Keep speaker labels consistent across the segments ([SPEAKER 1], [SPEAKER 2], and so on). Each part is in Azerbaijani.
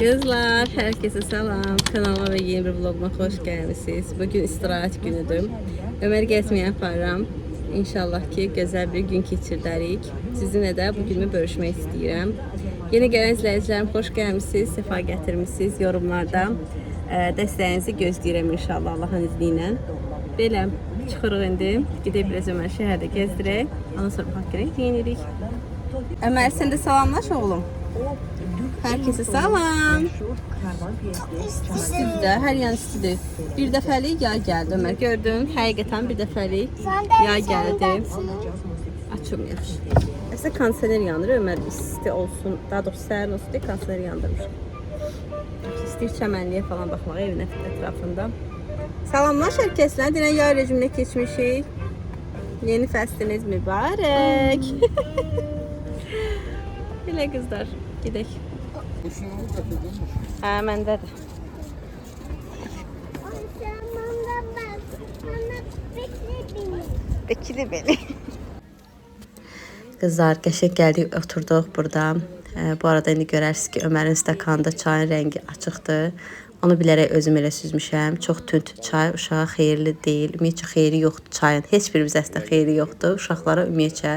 [SPEAKER 1] Kızlar, herkese selam. Kanalıma ve yeni bir vloguma hoş gelmişsiniz. Bugün istirahat günüdür. Ömer gezmeye yaparım. İnşallah ki güzel bir gün geçirdərik. Sizinle de bugünümü bölüşmek istedim. Yeni gelen izleyicilerim hoş gelmişsiniz, sefa getirmişsiniz. Yorumlarda dəstəyinizi gözləyirəm inşallah Allah'ın izniyle. Belə çıxırıq indi. Gidib biraz Ömer şəhərdə gezdirək. Ondan sonra baxırıq, yenirik. Ömer sen de salamlaş oğlum. Herkese salam. İstidir də, hər yan istidir. Bir dəfəlik yay gəldi Ömər, gördün? Həqiqətən bir dəfəlik yay gəldi. Açım yaxşı. Əslində kondisioner yanır Ömər, isti olsun, daha doğrusu sərin olsun deyə kondisioner yandırmış. İstəyir çəmənliyə falan baxmağa evin ətrafında. Salamlaş herkeslə, dinən yay rejiminə keçmişik. Yeni fəsliniz mübarək. Belə qızlar, gedək. Hə, məndədir. Bekli beni. Kızlar, qəşəng gəldik, oturduq burada. Bu arada indi görərsiniz ki, Ömərin stəkanında çayın rəngi açıqdır. Onu bilərək özüm elə süzmüşəm. Çox tünd çay uşağa xeyirli deyil. Ümumiyyətcə xeyri yoxdur çayın. Heç bir bizəsdə xeyri yoxdur. Uşaqlara ümumiyyətcə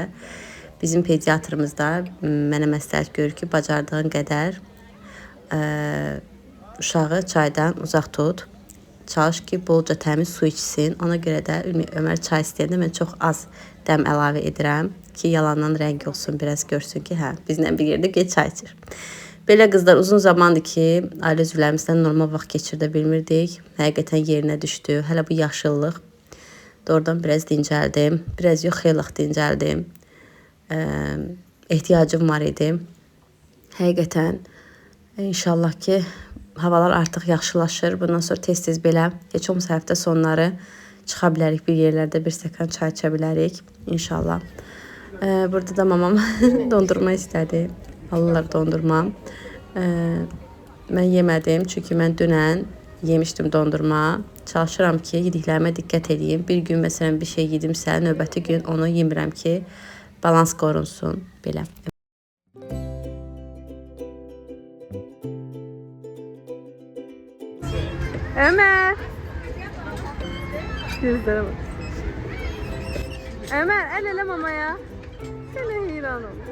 [SPEAKER 1] bizim pediatrımızda mənə məsləhət görür ki, bacardığın qədər uşağı çaydan uzaq tut. Çalış ki, bolca təmiz su içsin. Ona görə də Ömər çay istəyəndə mən çox az dəm əlavə edirəm ki, yalandan rəng olsun, biraz görsün ki, hə, bizlə bir yerdə geç çay içir. Belə qızlar, uzun zamandır ki, ailə üzvlərimizdən normal vaxt keçirdə bilmirdik. Həqiqətən yerinə düşdü. Hələ bu yaşıllıq. Doğrudan biraz dincəldim. Biraz yox, xeyli dincəldim. Ehtiyacım var idi. Həqiqətən inşallah ki, havalar artıq yaxşılaşır. Bundan sonra tez-tez belə heç olmasa həftə sonları çıxa bilərik bir yerlərdə, bir stəkan çay içə bilərik inşallah. Burada da mamam dondurma istədi. Alırlar dondurma. Mən yemədim çünki mən dünən yemişdim dondurma. Çalışıram ki, yediklərimə diqqət edeyim. Bir gün məsələn bir şey yedimsə, növbəti gün onu yemirəm ki, balans qorunsun belə. Ömer. Gözlere bak. Ömer el ele mamaya. Seni heyran olmuş.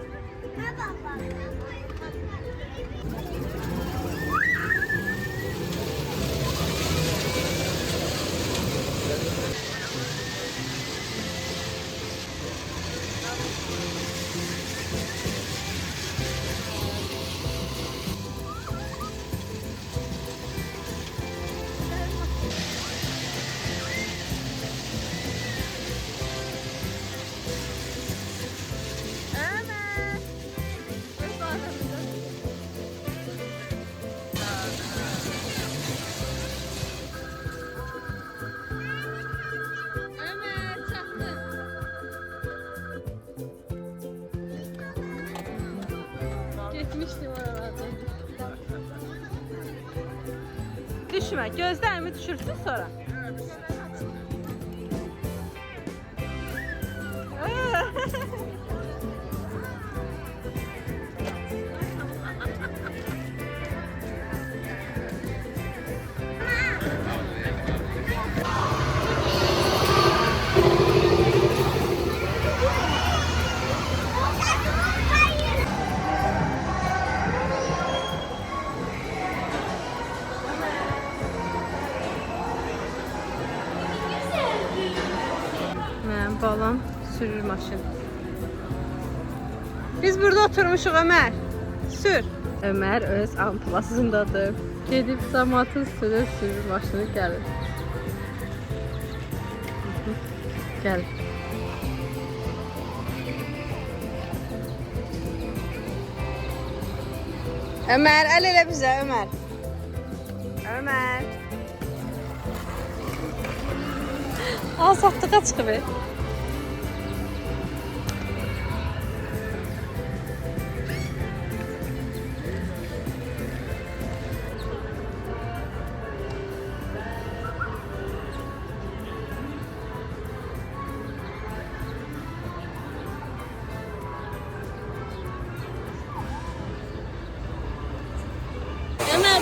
[SPEAKER 1] Gitmiştim oralarda. Düşme, gözlerimi düşürsün sonra. Balam sürür maşın. Biz burada oturmuşuq Ömer. Sür. Ömer öz ampulasındadır. Gedib damatın sürür maşını gəlir. Gəl. Ömer el ele bizə Ömer. Ömer. Al satdığa çıxıb. Ömer.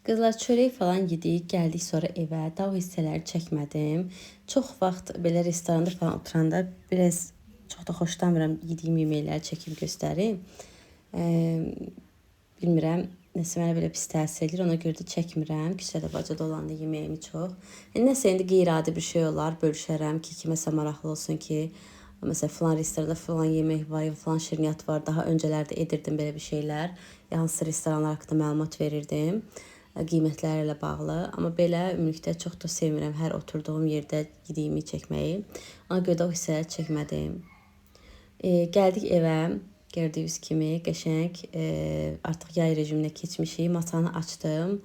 [SPEAKER 1] Qızlar çörək falan yedik, gəldik sonra evə. Daha o hissələri çəkmədim. Çox vaxt belə restoranda falan oturanda biraz çox da xoşlamıram yediyim yeməkləri çəkib göstərim. Bilmirəm, nəsə mənə belə pis təsir edir, ona görə də çəkmirəm. Küçədə bacada olanda yeməyimi çox. Nəsə indi qeyri-adi bir şey olar, bölüşərəm ki, kiməsə maraqlı olsun ki, məsələn falan restoranda falan yemək var, falan şirniyyat var. Daha öncələrdə edirdim belə bir şeylər. Hansı restoranlar haqqında məlumat verirdim, qiymətləri ilə bağlı. Amma belə ümumilikdə çox da sevmirəm hər oturduğum yerdə yediyimi çəkməyi. Ona görə də o hissələri çəkmədim. Gəldik evə. Gördüyünüz kimi qəşəng artıq yay rejiminə keçmişik. Masanı açdım.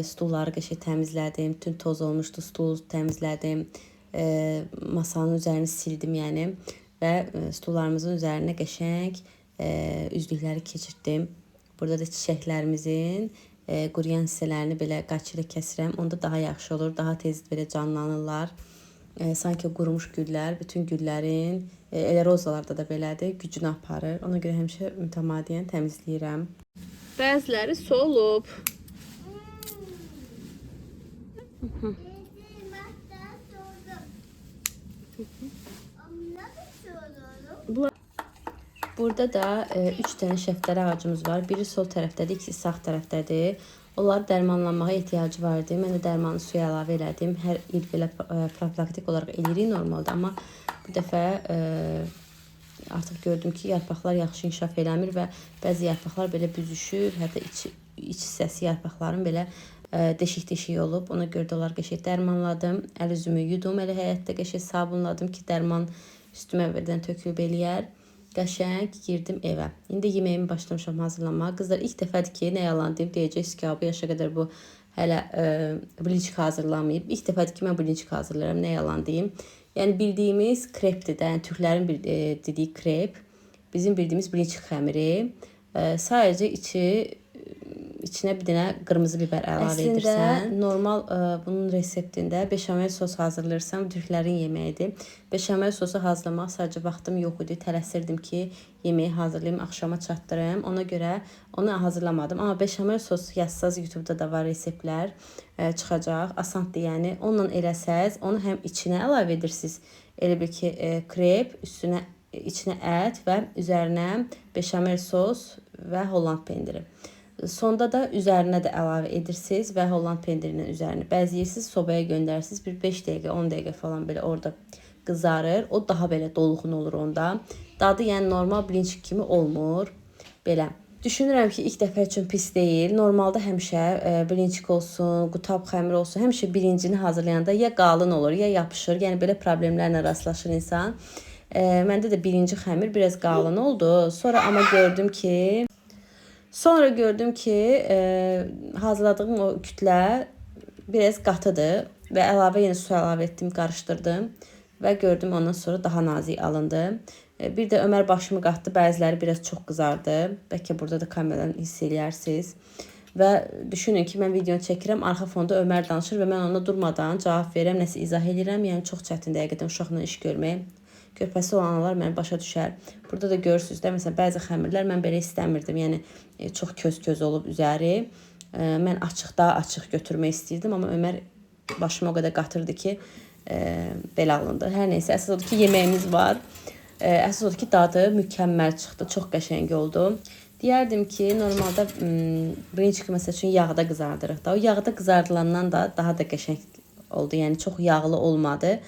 [SPEAKER 1] Stulları qəşəng təmizlədim. Bütün toz olmuşdu. Stulu təmizlədim. Masanın üzərini sildim yəni və stullarımızın üzərinə qəşəng üzlükləri keçirtdim. Burada da çiçəklərimizin quruyan hissələrini belə qaç ilə kəsirəm. Onda daha yaxşı olur. Daha tez belə canlanırlar. Sanki qurumuş güllər, bütün güllərin, elə rozalarda da belədir, gücünü aparır. Ona görə həmişə mütəmadiyyən təmizləyirəm. Bəziləri solub. Burada da 3 dənə şəftəli ağacımız var. Biri sol tərəfdədir, ikisi sağ tərəfdədir. Onları dərmanlanmağa ehtiyacı var idi. Mən də dərmanı suya əlavə elədim. Hər il belə profilaktik olaraq eləyirik normalda, amma bu dəfə artıq gördüm ki, yarpaqlar yaxşı inkişaf eləmir və bəzi yarpaqlar belə büzüşüb, hətta iç hissəsi yarpaqların belə deşik-deşik olub. Ona görə də onları qəşəng dərmanladım. Əl üzümü yudum, elə həyətdə qəşəng sabunladım ki, dərman üstümə birdən tökülüb eləyər. Qəşəng girdim evə. İndi yeməyimi başlamışam hazırlamağa. Qızlar ilk dəfədir ki, nə yalan deyib deyəcəksiniz ki, bu yaşa qədər bu hələ blinçik hazırlamayıb. İlk dəfədir ki, mən blinçik hazırlayıram, nə yalan deyim. Yəni bildiyimiz krepdir də, yəni türklərin dediyi krep. Bizim bildiyimiz blinçik xəmiri. Sadəcə içinə bir dənə qırmızı biber əlavə edirsən. Əslində normal bunun reseptində beşamel sos hazırlayırsam türklərin yeməyidir. Beşamel sosu hazırlamaq sadəcə vaxtım yox idi. Tələsirdim ki, yeməyi hazırlayım, axşama çatdırım. Ona görə onu hazırlamadım. Amma beşamel sos yazsaz YouTube'da da var reseptlər çıxacaq. Asandır yəni. Onunla eləsəz, onu həm içinə əlavə edirsiniz. Elə bir ki, krep, içinə ət və üzərinə beşamel sos və Holland pendiri. Sonda da üzərinə də əlavə edirsiniz və Holland pendirinin üzərini bəzəyirsiniz, sobaya göndərirsiniz. Bir 5 dəqiqə, 10 dəqiqə falan belə orada qızarır. O daha belə dolğun olur onda. Dadı yəni normal blinçik kimi olmur. Belə. Düşünürəm ki, ilk dəfə üçün pis deyil. Normalda həmişə blinçik olsun, qutab xəmir olsun, həmişə birincini hazırlayanda ya qalın olur, ya yapışır. Yəni belə problemlərlə rastlaşır insan. Məndə də birinci xəmir biraz qalın oldu. Sonra amma gördüm ki, hazırladığım o kütlə biraz qatıdır və əlavə yenə su əlavə etdim, qarışdırdım və gördüm ondan sonra daha nazik alındı. Bir də Ömər başımı qatdı, bəziləri biraz çox qızardı. Bəlkə burada da kameradan hiss eləyərsiniz. Və düşünün ki, mən videonu çəkirəm, arxa fonda Ömər danışır və mən ona durmadan cavab verirəm, nəsə izah edirəm. Yəni çox çətindir həqiqətən uşaqla iş görmək. Körpəsi olanlar məni başa düşər. Burada da görürsünüz də, məsələn, bəzi xəmirlər mən belə istəmirdim. Yəni, çox köz-köz olub üzəri. Mən daha açıq götürmək istəyirdim, amma Ömər başıma o qədər qatırdı ki, belə alındı. Hər neysə, əsas odur ki, yeməyimiz var. Əsas odur ki, dadı mükəmməl çıxdı. Çox qəşəng oldu. Deyərdim ki, normalda brinçiki məsəl üçün yağda qızardırıq da. O yağda qızardılandan da daha da qəşəng oldu. Yəni, çox yağlı olmadı.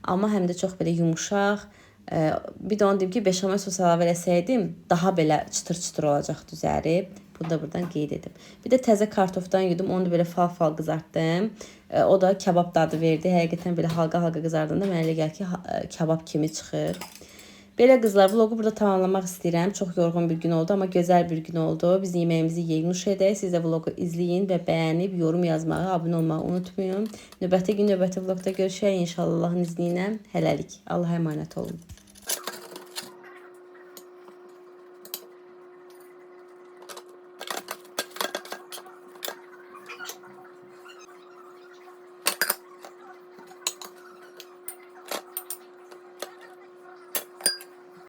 [SPEAKER 1] Amma həm də çox belə yumuşaq. Bir də onu deyim ki, beşamel sos əlavə eləsəydim, daha belə çıtır-çıtır olacaqdı üzəri. Bunu da buradan qeyd edim. Bir də təzə kartofdan yudum, onu da belə fal-fal qızartdım. O da kebab dadı verdi. Həqiqətən belə halqa-halqa qızardığında mənə elə gəlir ki, kebab kimi çıxır. Belə qızlar, vlogu burada tamamlamaq istəyirəm. Çox yorğun bir gün oldu, amma gözəl bir gün oldu. Biz yeməyimizi yeyib nuş edək. Siz də vlogu izləyin və bəyənib, yorum yazmağı, abunə olmağı unutmayın. Növbəti gün, növbəti vlogda görüşək inşallah Allahın izni ilə. Hələlik. Allah'a emanet olun.